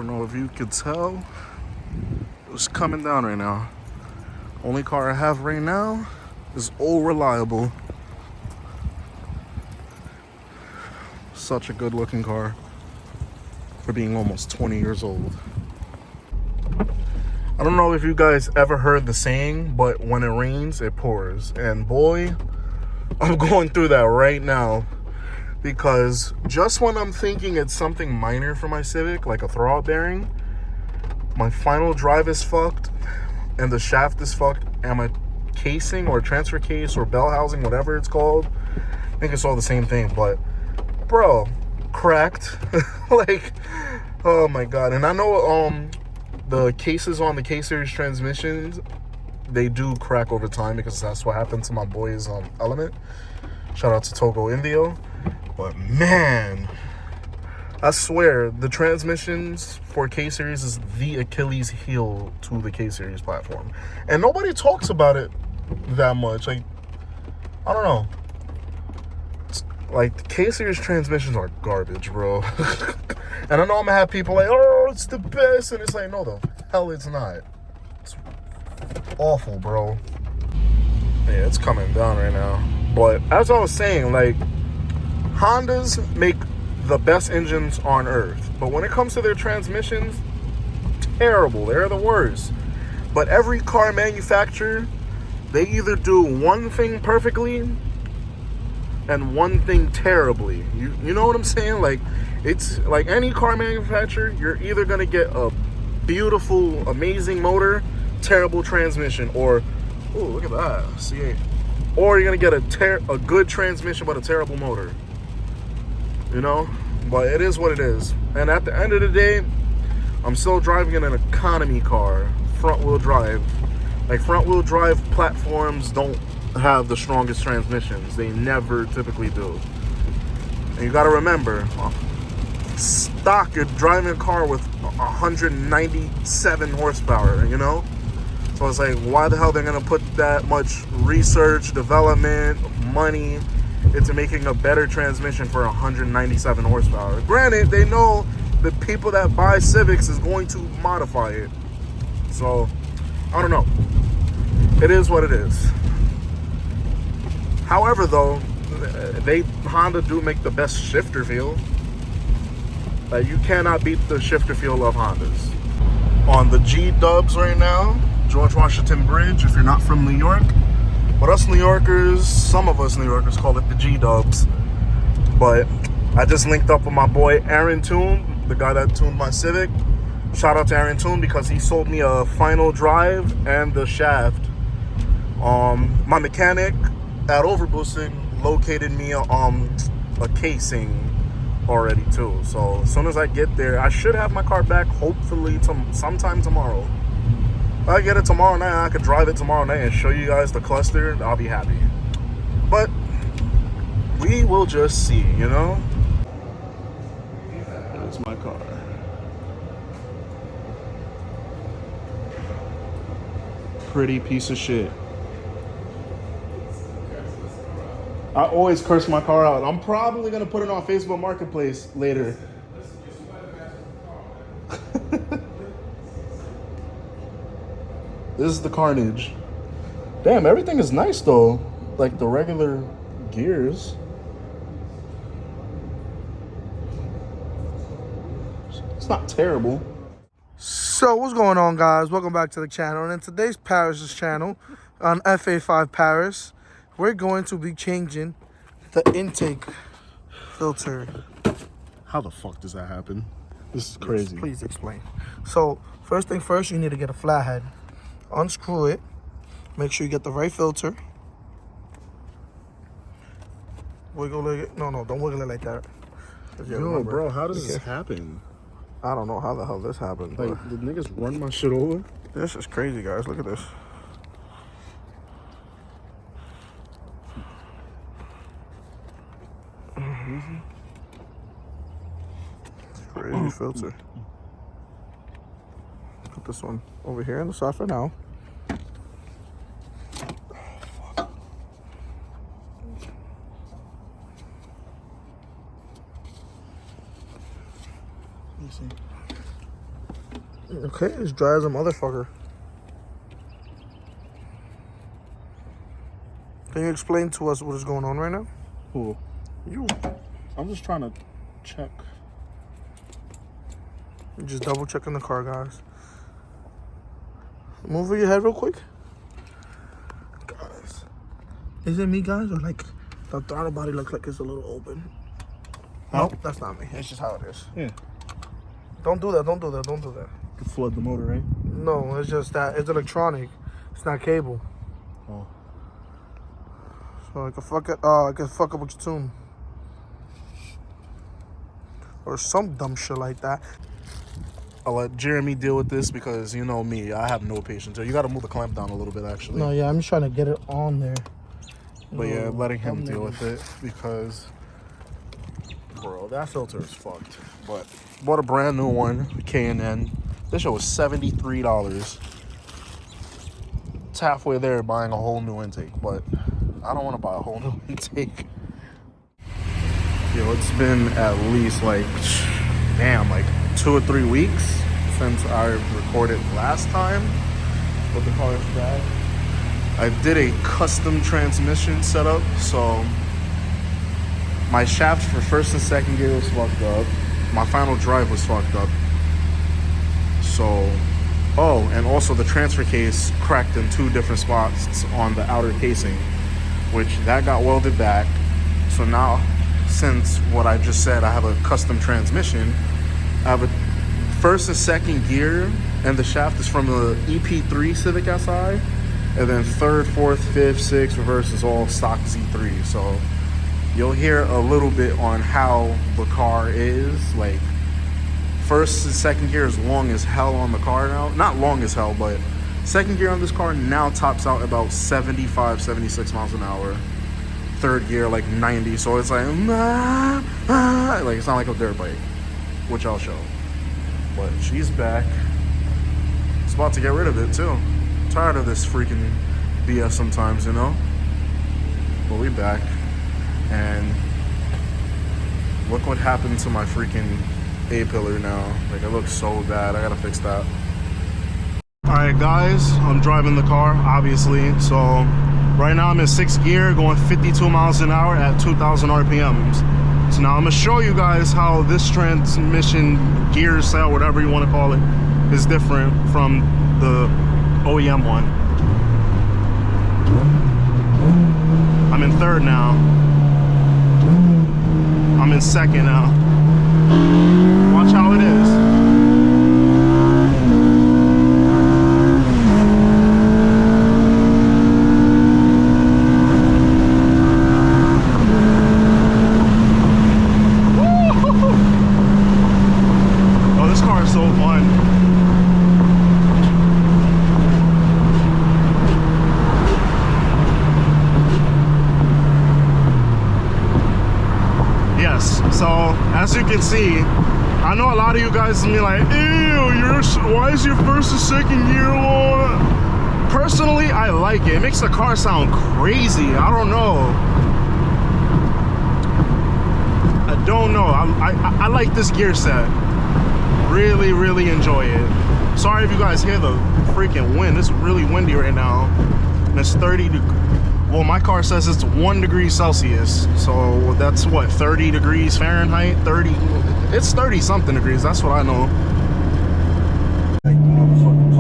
don't know if you could tell. It's coming down right now. Only car I have right now is Old Reliable. Such a good looking car for being almost 20 years old. I don't know if you guys ever heard the saying, but when it rains, it pours. And boy, I'm going through that right now. Because just when I'm thinking it's something minor for my Civic, like a throwout bearing, my final drive is fucked, and the shaft is fucked, and my casing or transfer case or bell housing, whatever it's called, I think it's all the same thing, but bro, cracked. Like, oh my god. And I know the cases on the K-Series transmissions, they do crack over time, because that's what happened to my boy's Element. Shout out to Togo Indio. But man, I swear the transmissions for K-Series is the Achilles heel to the K-Series platform, and nobody talks about it that much. Like, I don't know, like, the K-Series transmissions are garbage, bro. And I know I'm gonna have people like, oh, it's the best, and it's like, no, the hell it's not. It's awful, bro. Yeah, it's coming down right now. But as I was saying, like, Hondas make the best engines on earth, but when it comes to their transmissions, terrible. They're the worst. But every car manufacturer, they either do one thing perfectly and one thing terribly. You know what I'm saying? Like, it's like any car manufacturer, you're either gonna get a beautiful, amazing motor, terrible transmission, or, oh, look at that, C8. Or you're gonna get a good transmission but a terrible motor. You know? But it is what it is. And at the end of the day, I'm still driving in an economy car, front-wheel drive. Like, front-wheel drive platforms don't have the strongest transmissions. They never typically do. And you gotta remember, stock, you're driving a car with 197 horsepower, you know? So it's like, why the hell they're gonna put that much research, development, money into making a better transmission for 197 horsepower? Granted, they know the people that buy Civics is going to modify it. So, I don't know. It is what it is. However, though, Honda do make the best shifter feel. Like, you cannot beat the shifter feel of Hondas. On the G-dubs right now, George Washington Bridge, if you're not from New York. But us New Yorkers, some of us New Yorkers call it the G-dubs. But I just linked up with my boy Aaron Toon, the guy that tuned my Civic. Shout out to Aaron Toon, because he sold me a final drive and the shaft. My mechanic at Overboosting located me a casing already too. So as soon as I get there, I should have my car back hopefully sometime tomorrow. If I get it tomorrow night, I could drive it tomorrow night and show you guys the cluster. I'll be happy. But we will just see, you know? That's my car. Pretty piece of shit. I always curse my car out. I'm probably gonna put it on Facebook Marketplace later. This is the carnage. Damn, everything is nice though. Like the regular gears. It's not terrible. So what's going on, guys? Welcome back to the channel. And in today's Paris' channel on FA5 Paris, we're going to be changing the intake filter. How the fuck does that happen? This is crazy. Please explain. So first thing first, you need to get a flathead. Unscrew it. Make sure you get the right filter. Wiggle it. No, don't wiggle it like that. Yo, bro, how does this happen? I don't know how the hell this happened. Like, did niggas run my shit over? This is crazy, guys. Look at this. Crazy filter. Put this one over here on the side for now. Okay, it's dry as a motherfucker. Can you explain to us what is going on right now? Who? You. I'm just trying to check. Just double checking the car, guys. Move your head real quick. Guys. Is it me, guys? Or like the throttle body looks like it's a little open? Nope, that's not me. It's just how it is. Yeah. Don't do that. Don't do that. Don't do that. You can flood the motor, right? No, it's just that it's electronic. It's not cable. Oh. So I can fuck it. I can fuck up with your tune. Or some dumb shit like that. I'll let Jeremy deal with this because you know me, I have no patience. You got to move the clamp down a little bit, actually. No, yeah, I'm just trying to get it on there. But yeah, letting him deal with it because, bro, that filter is fucked. But bought a brand new one, K&N. This shit was $73. It's halfway there buying a whole new intake, but I don't want to buy a whole new intake. Yo, it's been at least like 2 or 3 weeks since I recorded last time with the car is back. I did a custom transmission setup, so my shaft for first and second gear was fucked up. My final drive was fucked up. So, oh, and also the transfer case cracked in 2 different spots on the outer casing, which that got welded back. So now, since what I just said, I have a custom transmission. I have a first and second gear, and the shaft is from the EP3 Civic Si. And then third, fourth, fifth, sixth, reverse is all stock Z3. So you'll hear a little bit on how the car is. Like, first and second gear is long as hell on the car now. Not long as hell, but second gear on this car now tops out about 75, 76 miles an hour. Third gear, like 90. So it's like, like it's not like a dirt bike, which I'll show. But she's back. It's about to get rid of it too. Tired of this freaking BS sometimes, you know? But we back. And look what happened to my freaking A-pillar now. Like, it looks so bad. I gotta fix that. Alright guys, I'm driving the car, obviously. So right now I'm in 6th gear, going 52 miles an hour at 2,000 RPMs. So now I'm gonna show you guys how this transmission gear cell, whatever you want to call it, is different from the OEM one. I'm in 3rd now. I'm in 2nd now. Watch how it is. Oh, this car is so fun. So as you can see, I know a lot of you guys will be like, ew, why is your first and second gear low? Personally, I like it. It makes the car sound crazy. I don't know. I like this gear set. Really, really enjoy it. Sorry if you guys hear the freaking wind. It's really windy right now. And it's 30 degrees. Well, my car says it's 1 degree Celsius, so that's what, 30 degrees Fahrenheit? 30, it's 30 something degrees, that's what I know. Like, motherfucking